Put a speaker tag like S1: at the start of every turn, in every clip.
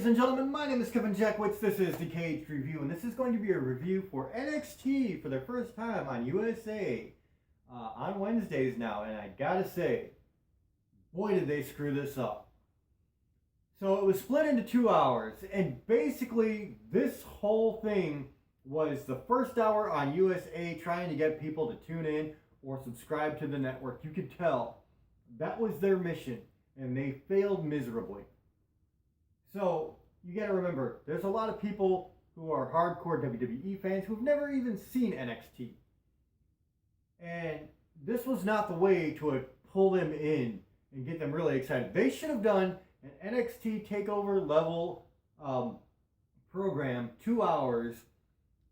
S1: Ladies and gentlemen, my name is Kevin Jackwitz. This is the Cage Review, and this is going to be a review for NXT for the first time on USA on Wednesdays now. And I gotta say, boy, did they screw this up. So it was split into 2 hours, and basically this whole thing was the first hour on USA trying to get people to tune in or subscribe to the network. You could tell that was their mission, and they failed miserably. So you got to remember, there's a lot of people who are hardcore WWE fans who've never even seen NXT. And this was not the way to pull them in and get them really excited. They should have done an NXT Takeover level program, 2 hours,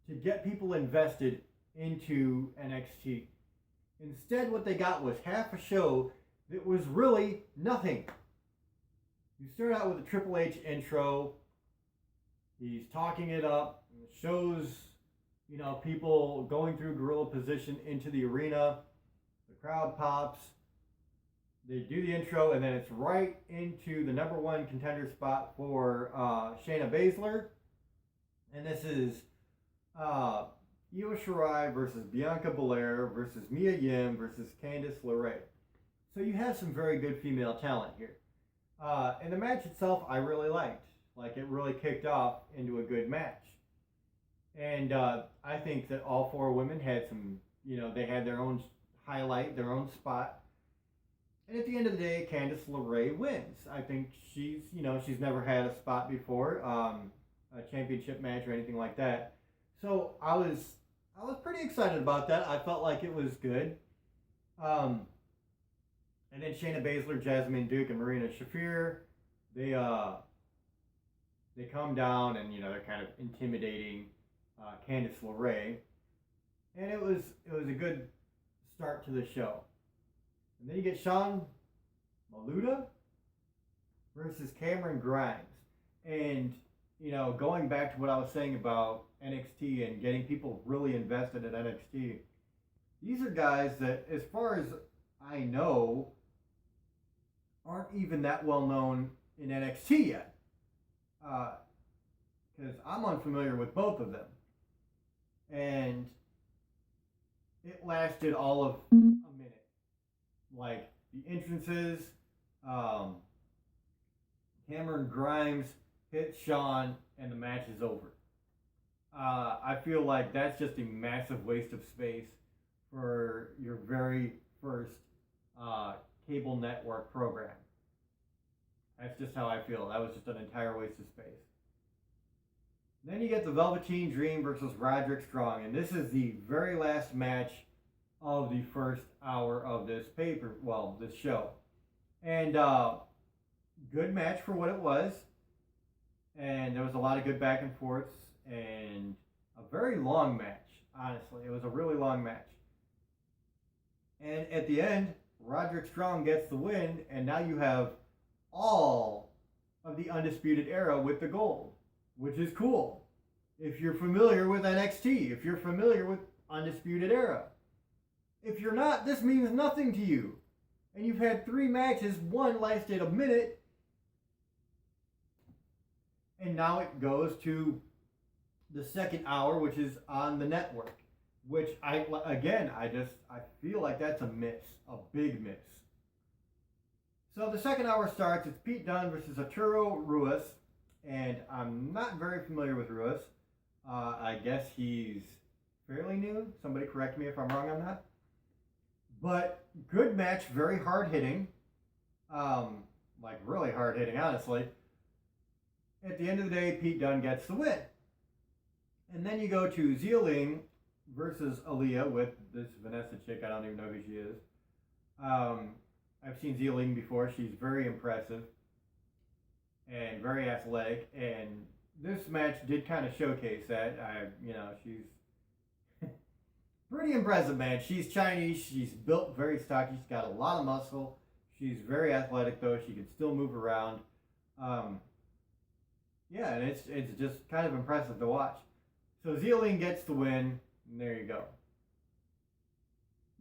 S1: to get people invested into NXT. Instead, what they got was half a show that was really nothing. You start out with a Triple H intro. He's talking it up. It shows, people going through gorilla position into the arena. The crowd pops. They do the intro, and then it's right into the number one contender spot for Shayna Baszler. And this is Io Shirai versus Bianca Belair versus Mia Yim versus Candice LeRae. So you have some very good female talent here. And the match itself, I really liked. Like, it really kicked off into a good match. And I think that all four women had some, they had their own highlight, their own spot. And at the end of the day, Candice LeRae wins. I think she's never had a spot before, a championship match or anything like that. So I was pretty excited about that. I felt like it was good. And then Shayna Baszler, Jasmine Duke, and Marina Shafir, they come down and they're kind of intimidating Candice LeRae, and it was a good start to the show. And then you get Sean Maluda versus Cameron Grimes, and going back to what I was saying about NXT and getting people really invested in NXT, these are guys that, as far as I know, aren't even that well known in NXT yet. Because I'm unfamiliar with both of them. And it lasted all of a minute. Like, the entrances, Cameron Grimes hits Sean, and the match is over. I feel like that's just a massive waste of space for your very first cable network program. That's just how I feel. That was just an entire waste of space. Then you get the Velveteen Dream versus Roderick Strong, and this is the very last match of the first hour of this this show. And good match for what it was. And there was a lot of good back and forths, and a very long match, honestly. It was a really long match. And at the end, Roderick Strong gets the win, and now you have all of the Undisputed Era with the gold, which is cool. If you're familiar with NXT, if you're familiar with Undisputed Era. If you're not, this means nothing to you. And you've had 3 matches, one lasted a minute, and now it goes to the second hour, which is on the network. Which I feel like that's a miss, a big miss. So the second hour starts. It's Pete Dunne versus Arturo Ruas, and I'm not very familiar with Ruas. I guess he's fairly new. Somebody correct me if I'm wrong on that. But good match, very hard hitting, like really hard hitting, honestly. At the end of the day, Pete Dunne gets the win, and then you go to Xia Ling versus Aaliyah with this Vanessa chick. I don't even know who she is. I've seen Xia Ling before. She's very impressive and very athletic. And this match did kind of showcase that. She's pretty impressive, man. She's Chinese. She's built very stocky. She's got a lot of muscle. She's very athletic, though. She can still move around. And it's just kind of impressive to watch. So Xia Ling gets the win. And there you go.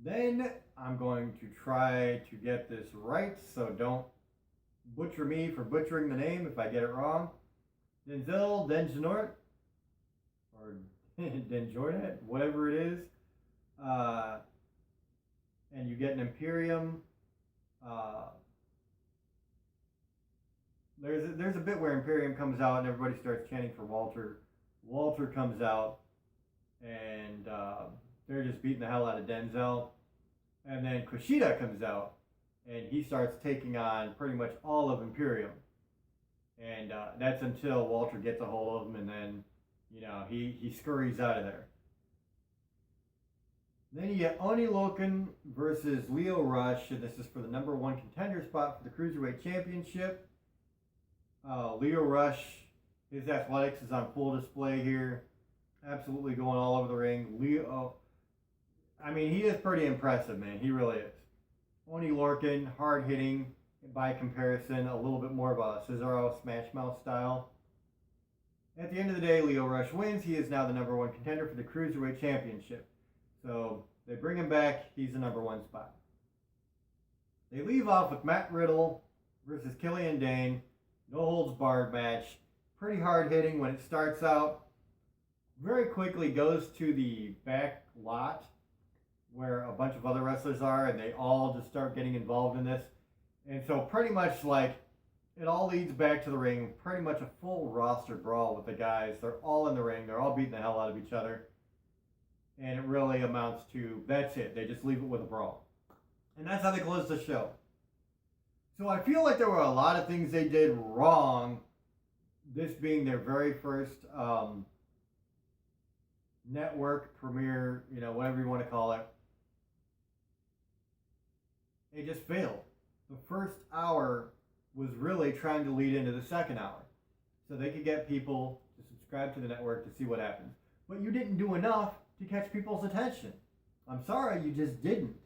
S1: Then I'm going to try to get this right, so don't butcher me for butchering the name if I get it wrong. Denjornett, or Denjornett, whatever it is. And you get an Imperium. There's a bit where Imperium comes out and everybody starts chanting for Walter. Walter comes out and they're just beating the hell out of Denzel. And then Kushida comes out and he starts taking on pretty much all of Imperium. And that's until Walter gets a hold of him and then, you know, he scurries out of there. Then you get Oni Loken versus Lio Rush, and this is for the #1 contender spot for the Cruiserweight Championship. Lio Rush, his athletics is on full display here. Absolutely going all over the ring. Lio, I mean, he is pretty impressive, man. He really is. Oni Lorcan, hard hitting by comparison, a little bit more of a Cesaro Smash Mouth style. At the end of the day, Lio Rush wins. He is now the #1 contender for the Cruiserweight Championship. So they bring him back. He's the #1 spot. They leave off with Matt Riddle versus Killian Dane. No holds barred match. Pretty hard hitting when it starts out. Very quickly goes to the back lot where a bunch of other wrestlers are, and they all just start getting involved in this. And so pretty much like it all leads back to the ring. Pretty much a full roster brawl with the guys. They're all in the ring. They're all beating the hell out of each other. And it really amounts to, that's it. They just leave it with a brawl. And that's how they close the show. So I feel like there were a lot of things they did wrong. This being their very first network premiere, you know, whatever you want to call it. It just failed. The first hour was really trying to lead into the second hour. So they could get people to subscribe to the network to see what happens. But you didn't do enough to catch people's attention. I'm sorry, you just didn't.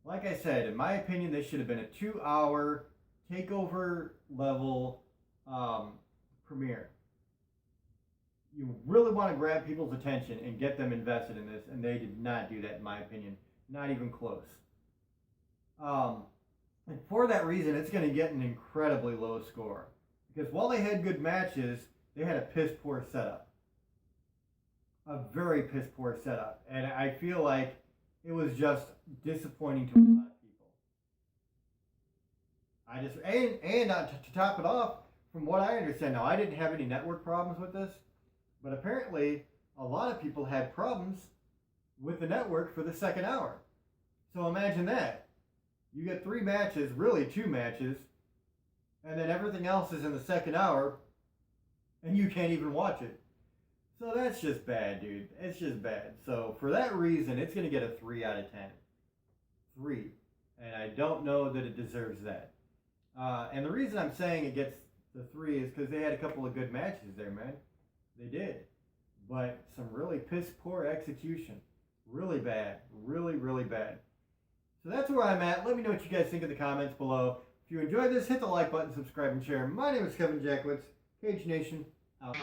S1: Like I said, in my opinion, this should have been a 2-hour takeover level premiere. You really want to grab people's attention and get them invested in this, and they did not do that, in my opinion. Not even close. And for that reason, it's going to get an incredibly low score. Because while they had good matches, they had a piss-poor setup. A very piss-poor setup. And I feel like it was just disappointing to a lot of people. To top it off, from what I understand, now I didn't have any network problems with this, but apparently a lot of people had problems with the network for the second hour. So imagine that. You get 3 matches, really 2 matches, and then everything else is in the second hour, and you can't even watch it. So that's just bad, dude. It's just bad. So for that reason, it's going to get a 3 out of 10. 3. And I don't know that it deserves that. And the reason I'm saying it gets the 3 is because they had a couple of good matches there, man. They did. But some really piss-poor execution. Really bad. Really, really bad. So that's where I'm at. Let me know what you guys think in the comments below. If you enjoyed this, hit the like button, subscribe, and share. My name is Kevin Jackwitz. Cage Nation, out.